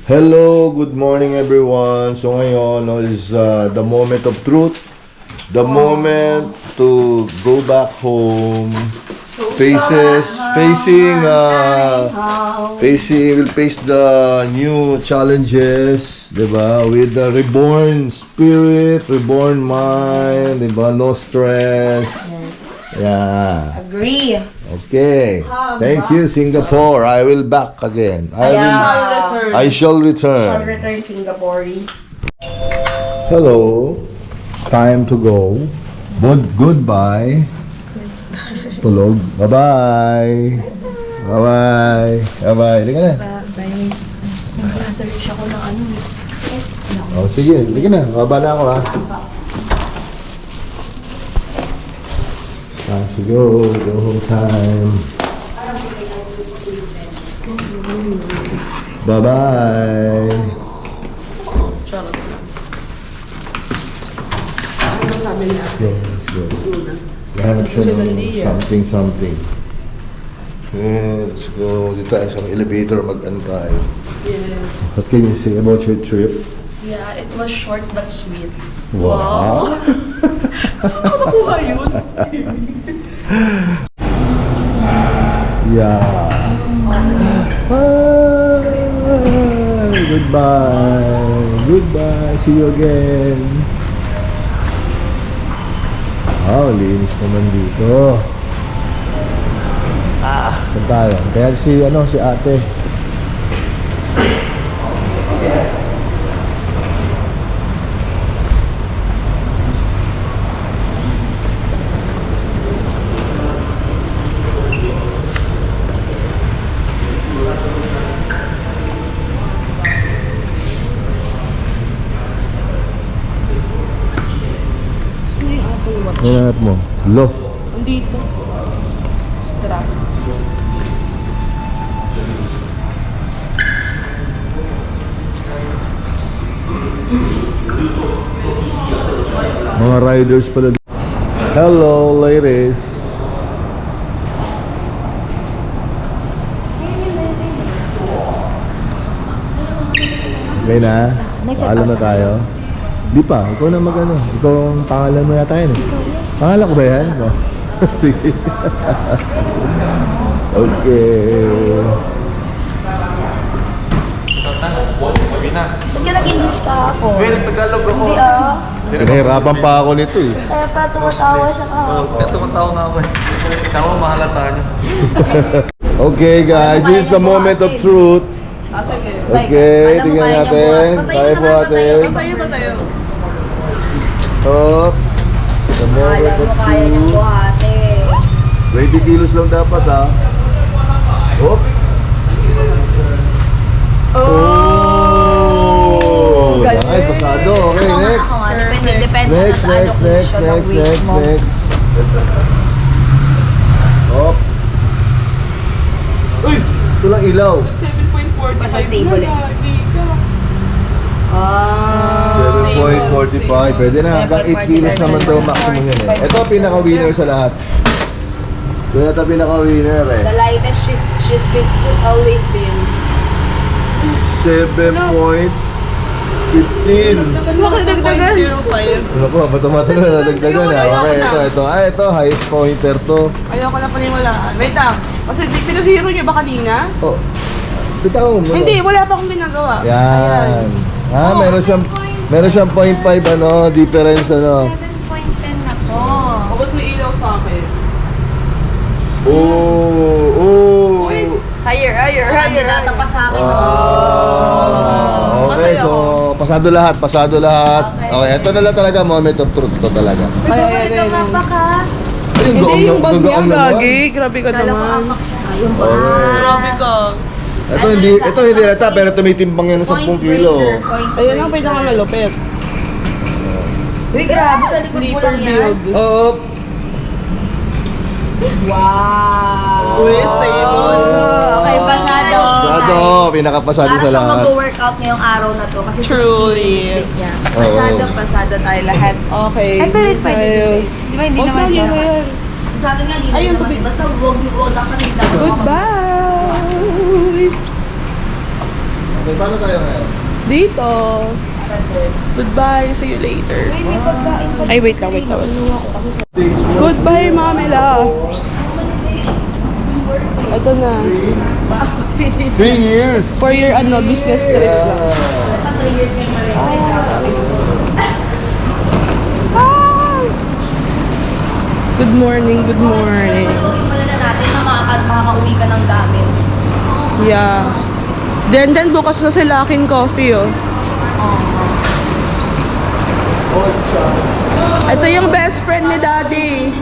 Hello, good morning everyone. So ngayon is the moment of truth. The moment to go back home. We'll face the new challenges, diba? With the reborn spirit, reborn mind, diba? No stress. Yeah. Agree. Okay. Thank you, Singapore. I will back again. I shall return. Shall return Singapore. Hello. Time to go. Goodbye. Tulog. Bye-bye. Bye-bye. Bye-bye. Liga na. Bye. Nag-research ako ng ano eh. Oh, sige. Liga na. Baba na ako ha. Time to go. Go home time. Bye-bye. Let's go. Let's go. Hanap siya ng something. Okay, let's go. Dito tayo sa elevator mag-antay. Yes. What can you say about your trip? Yeah, it was short but sweet. Wow. Ano nakuha yun? Yeah. Bye. Goodbye. See you again. Oh, linis naman dito. Saan tayo? Kaya si ate. Nangangat mo? Lo. Andito. Strap. Mga riders pala. Hello, ladies. Okay na? Paalam na tayo. Di pa, ikaw na mag-ano. Ikaw ang pangalan mo yata yun eh. Pangalan ko ba yan? No. Sige. Okay. Ba't ka nag-English ka ako? Well, Tagalog ako. Hindi ah. Pinahirapan pa ako nito eh. Kaya pa tumatawa siya ka. Kaya tumatawa nga ako eh. Kaya mo mahalata niyo. Okay guys, this is the moment of truth. Sige. Okay, tingnan natin. Tayo po natin. Tayo ba tayo? Oops. The moment Alam of mo kaya niyang truth. buhate. 20 kilos lang dapat ha. Oop. Oh! Nice, pasado. Okay, next. Ako nga, depende Next, na sa next, next, allocation ng next, weight next, mo. next. Oop. Uy! Ito lang ilaw. 7.45. Basta stable eh. Ah. 7.45. Pwede na. Hanggang 8 kilos naman daw maximum yun eh. Ito ang pinaka-winner sa lahat. Ito yata pinaka-winner eh. The lightest she's always been. 7.15. Bakit nagdagan? 0.05. Ano po, bato-bato na nadagdagan na. Okay, ito. Ito, highest pointer to. Ayoko na paniwalaan. Wait lang. Kasi pinazero niyo ba kanina? Oh, bitaw mo. Hindi, wala pa akong ginagawa. Yan. Ah, meron siyang 0.5 difference 7.10 na po. O, ba't may ilaw sa akin? Oh. Higher. Kandidata pa sa akin. Okay, so pasado lahat. Okay, ito na lang talaga moment of truth to talaga. Ay. ka. Hindi, yung bag niya, Gaong naman. gagi. Grabe ka naman. Ayun ba? Grabe ka. Ito hindi ata pero tumitimbang yan ng 10 kilo. Ayun ang pinakamalupit. Uy, grabe sa likod mo Sleeper lang yan. build. Oo. Wow. Uy, stable. Okay, pasado. Pasado, pinakapasado Para sa siyang lahat. mag-workout ngayong araw na to. Kasi Truly. niya. Oo. Pasado tayo lahat. Okay. Ay, pero pwede. Di ba hindi Huwag naman na yun? yan. Pasado nga, libre Ayun, naman. babe. Basta huwag lang kanina. Goodbye. Okay, paano tayo ngayon? Dito. Goodbye. See you later. Ay, wait lang. Goodbye, Mamela. Ito na. 3 years! For your business trip lang. Ah! Good morning, good morning. Wala na natin na makakauwi ka ng gamit. Yeah. Then bukas na sila akin coffee, oh. Ito yung best friend ni Daddy.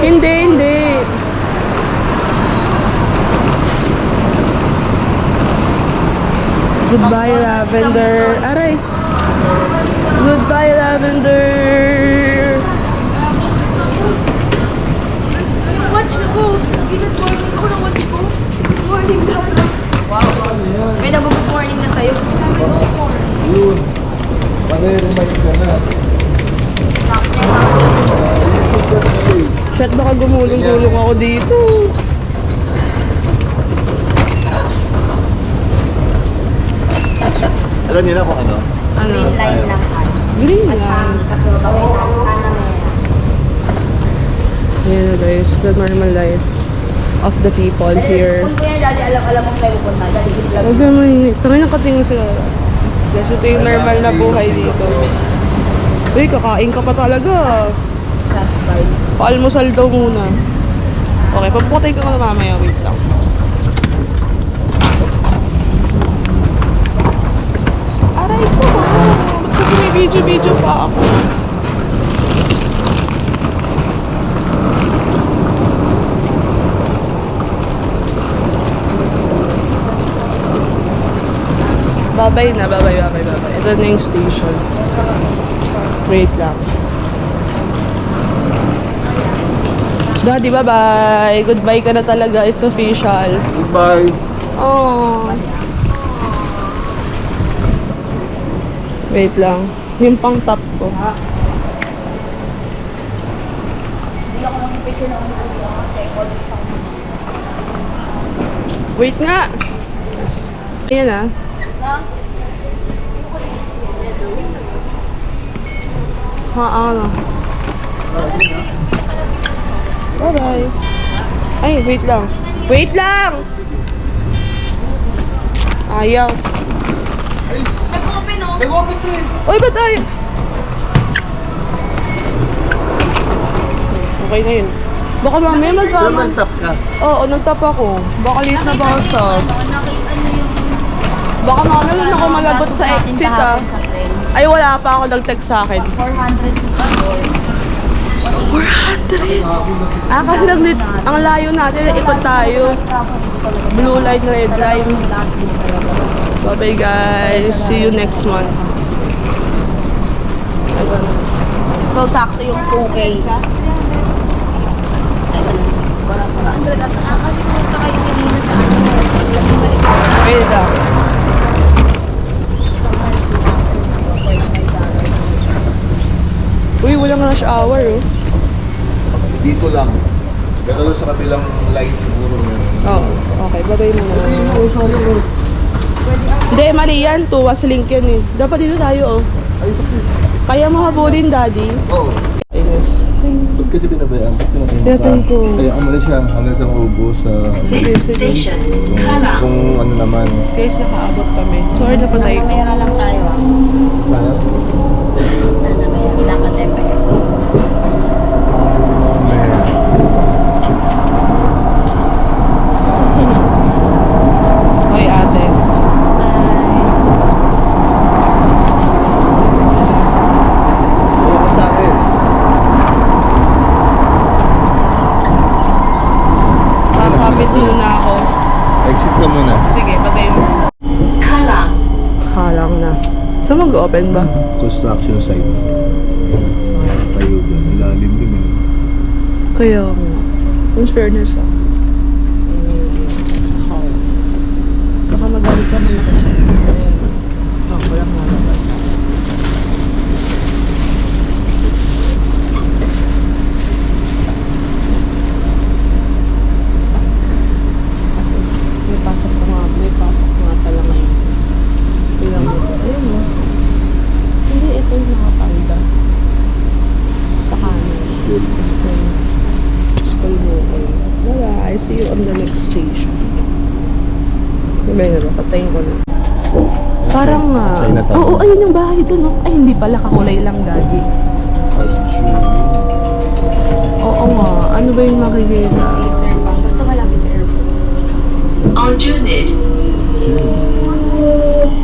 Hindi. Goodbye, Lavender. Aray. Goodbye, Lavender. Watch na ko. Good morning ako ng watch ko. Good morning, Dara. Wow. May nag-good morning na sa'yo. Yun. Pare-remind ka na. Shit, baka gumulong-gulong ako dito. Alam niyo na kung ano? Ano? Line lang tayo. Green lang. Kasi mabawin na Ayan na guys, the normal life of the people here. Kung kuya Daddy, alam mo tayo pupunta. Daddy, i-vlog. Huwag na mainit. Tangin ang katingin sila. Guys, ito yung normal na buhay dito. Uy, kakain ka pa talaga. Paalmusal daw muna. Okay, papukatay ka na mamaya. Wait lang. Aray ko! Ba't kasi may video pa ako? Babay na, babay. Ito na yung station. Wait lang. Daddy, bye-bye. Goodbye ka na talaga. It's official. Goodbye! Oh. Wait lang. Yung pang top ko. Wait nga. Ayan ah. Ano? Bye-bye. Ay, wait lang. Wait lang! Ayaw. Nag-open, oh. Nag-open ko eh! Uy, ba't tayo? Okay na yun. Baka mamaya Doon magkaman. nag-tap ka. Oo, nagtap ako. Baka late na basag. Nakita niyo yung... Baka mamaya na ako malabot sa exit ah. Sa train. Ay, wala pa ako nag-text sa akin. 400 Ah, kasi ang layo natin. Ikot tayo. Blue line, red line. Bye-bye guys. See you next month. So, sakto yung 2K. Kasi pumunta kayo kanina sa ano. Wait lang. Uy, walang rush hour oh. Dito lang. Pero doon sa kabilang line siguro. Oo, okay. Bagay mo na. Oo, sorry bro. Hindi, mali yan. Tuwas link yan eh. Dapat dito tayo oh. Kaya mo habulin, Daddy. Oo. Ayos. Ba't kasi binabayaan? Pinatay ko. Kaya mo na siya hanggang sa maubos sa... Kung ano naman. Guys, nakaabot kami. Sorry na patay ko. Namera lang tayo. Kaya? Namera. Nakatepa yan. Hoy, ate. Oo ka sa akin. Kakapit muna ako. Exit ka muna. Sige, patay mo. Kalang na. Saan mag-open ba? Construction site. Tayo doon. Ilalim din eh. Kaya nga. In fairness ah. Baka magalit ka man naka-check. Walang malabas. Kasi may pasok na nga pala ngayon. See you on the next station. Diba yun ba? Patayin ko na. Parang Chinatown. oo, ayun yung bahay doon, no? Ay, hindi pala. Kakulay lang, Daddy. Oo nga. Ano ba yung makikita? Later pa. Basta malapit sa airport. On Junit,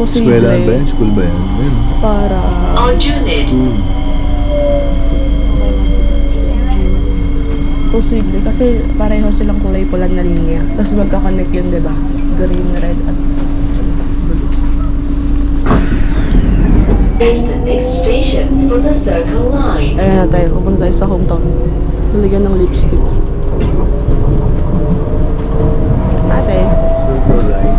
Eskwela ba Posible. yan? School ba yan? Ayun. Para... on Junit, Posible. Kasi pareho silang kulay pula na linya. Tapos magkakonnect yun, di ba? Green, red, at blue. at the next station for the Circle Line. Ayan na tayo. Pupunta tayo sa hometown. Nalagyan ng lipstick. Ate. Circle line.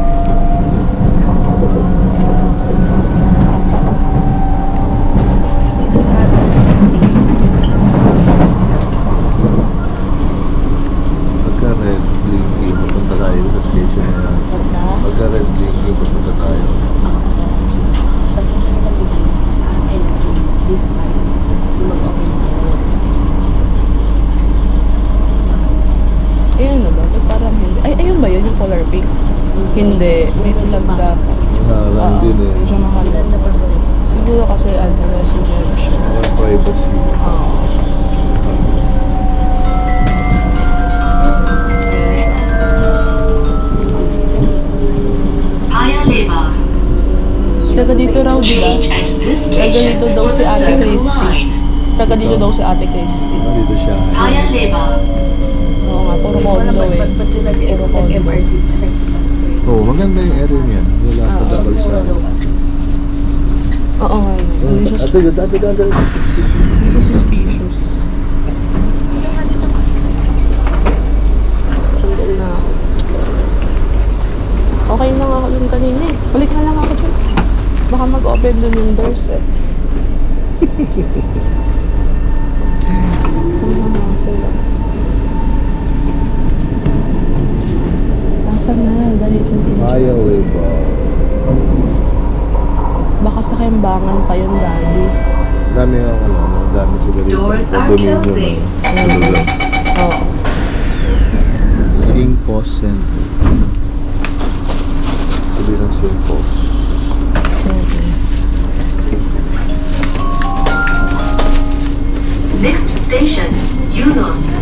Dito sa atin. Pagka red blinky, pupunta tayo sa station na yan. Pagka red blinky, pupunta tayo. Tapos kung saan nagbibili. And this side. Di mag-open yung door. Ayun na ba? Ba't parang hindi? Ay, ayun ba yun? Yung color pink? Hindi. May flag dapat. Lang din eh. Medyo mahal. Ganda pa doon. Siguro kasi ano, residential. Mga privacy. Oo. Paya Lebar. Taga dito raw, di ba? Change at this Taga station dito daw for si the Ate Circle Christy. Line. Taga dito daw si Ate Christy. Dito siya. Paya Lebar. Oo nga, puro Wala condo eh. ba't yung Puro condo. nag-MRT? Oo, maganda yung area niyan. Wala pa double sa. Oo nga. Hindi siya Ate. hindi siya suspicious. Sandali na ako. Okay na nga ako yung kanina eh. Balik na lang ako dyan. Baka mag-open dun yung doors eh. Nasaan na? Ganito din. Ayaw eh ba? Baka sa Kembangan pa yun, Daddy. Dami ako ano, dami sila rito. Doors are Condominium, closing. ano. Tulog. Oo. Singpos Center. Sabi ng Singpos. Next station, Yunos.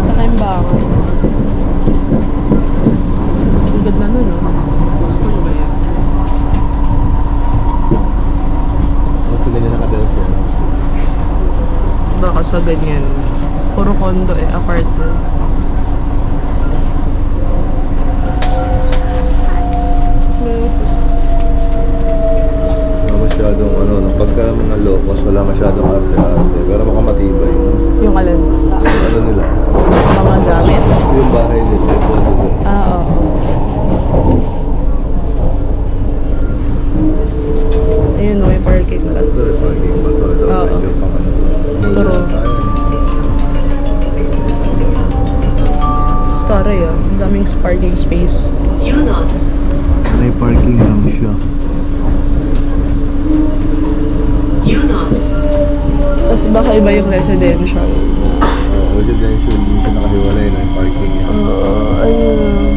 Sa Kembangan. Ang ganda nun, no? School ba yan? Kasi ganyan nakadala siya. Baka sa ganyan. Puro condo eh, apartment. Wala masyadong ano, pagka mga locals, wala masyadong arte-arte. Pero makamatibay. No? Yung alin? Yung ano nila, Mga gamit? yung bahay nila, yung condo nila. Ah, oo. Ayun no, may parking lot. Ito rin, parking ba? So, ito, Oo. medyo pang ano. True. Taray ah, ang daming parking space. Yunos. May parking lang siya. Yunos. Tapos baka iba yung residential. Residential, hindi siya nakahiwalay na yung parking niya. Ayun.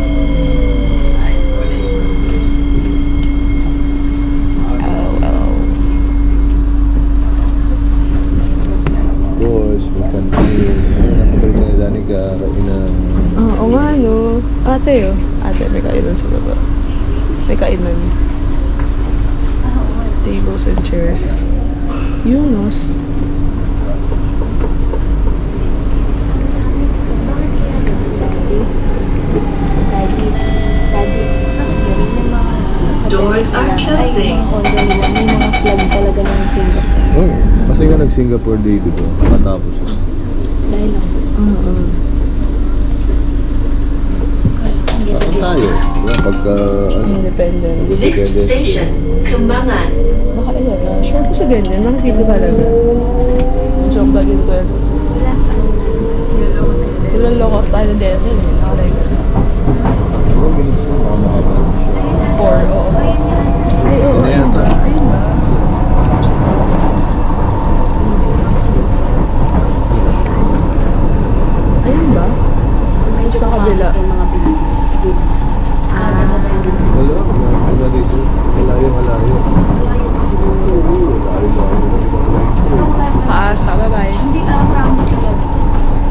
Of course, may canteen. Ayun, napagaling na ni Danica, kainan. Oo nga no. Ate oh. Ate, may kainan sa baba. May kainan. Tables and chairs. Yunos. Doors are closing. Mga condo nila, may mga flag talaga ng Singapore. Oh, kasi nga nag-Singapore Day, di ba? Nakatapos na. Dahil lang. Oo. Saan tayo? Diba? Pagka, ano, Independent. Next station, Kembangan. Baka sure ko sa ganyan. Nakikita talaga. Joke bagay ko yan. Wala.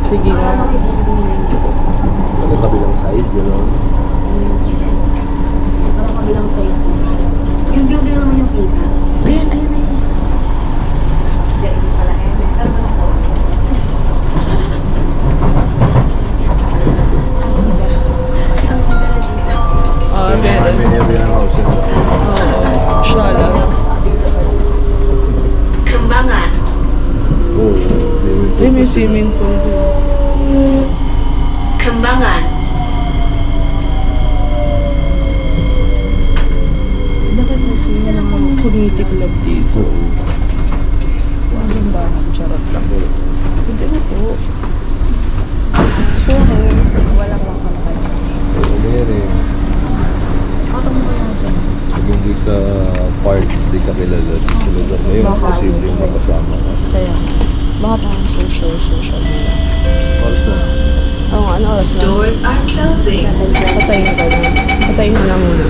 Sige nga. Ano kabilang side, gano'n. Parang kabilang side. Yung building naman yung kita. Ayan, ayan, ayan. Diyan, hindi pala eh. Pero ano po? Ang ganda na dito. Meron. May area ng house yun. Oo. Siya lang. Kembangan. Oo. Ay, may swimming pool din. Kembangan. Bakit may swimming community club dito? Walang bahan. Charot lang. Hindi na po. Walang lang kamakay. Ano yan eh. Auto mo kaya dyan. Pag hindi ka part, hindi ka kilala sa lugar na yun, posibleng makasama ka. Kaya, baka parang social nila. Oras na. Oo nga, ano oras na? Doors are closing. Patayin ka na. Patayin mo na muna.